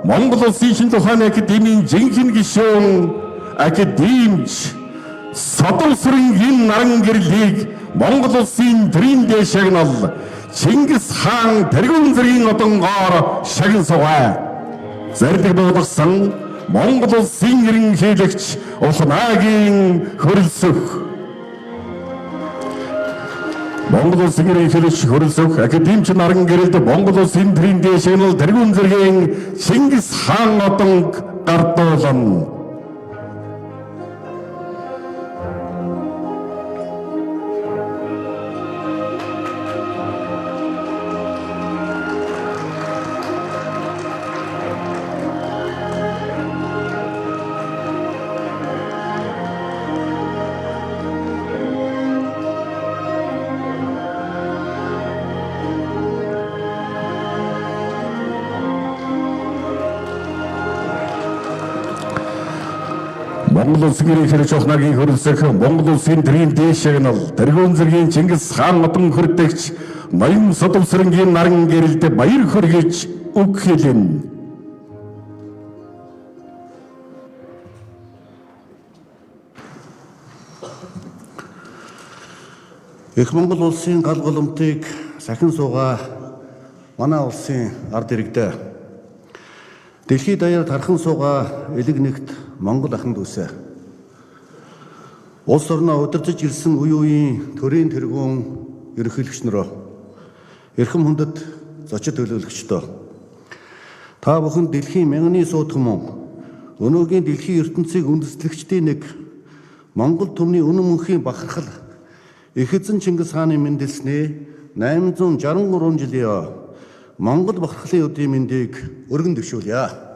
Монгол Улсын шинжлэх ухааны академийн жинхэнэ гишүүн академич Содовсрынгийн наран гэрлийг Монгол Улсын тэрийн шагнал Чингис хаан тэргүүн зэргийн одонгоор шагн суваа. Зарилэг болгосон Монгол Улсын ерөнхийлөгч Улмаагийн хөрөлсөх. Монгол Улсын ерөнхийлөгч хөрөлсөх академич наран гэрэлд Монгол Улсын тэрийн шагнал тэргүүн зэргийн Чингис хаан одонг гардуулна. Монгол Улсын ерөнхийлөгч Улмаагийн хөрөлсөх Монгол Улсын тэрийн шагнал тэргүүн зэргийн Чингис хаан одон хүрдэгч ноён Содовсрынгийн наран гэрэлд баяр хүргэж үг хэлнэ. Их Монгол Улсын гал голомтыг сахин суугаа манай улсын ард иргэдээ дэлхийд даяар тархан суугаа элэг нэгт Монгол аханд үсэ. Улс орноо удирдах ирсэн үе үеийн төрийн тэргүүн ерөнхийлөгч нөрөө эрхэм хүндэт зочид төлөөлөгчдөө та бүхэн дэлхийн мянганы суудхан мөн өнөөгийн дэлхийн ертөнцийг үндэслэгчдийн нэг Монгол түмний үнэн мөнхийн бахархал их эзэн Чингис хааны мэндэлснээ 863 жилийн Монгол бахархлын өдрийн мэндийг өргөн дэвшүүлье.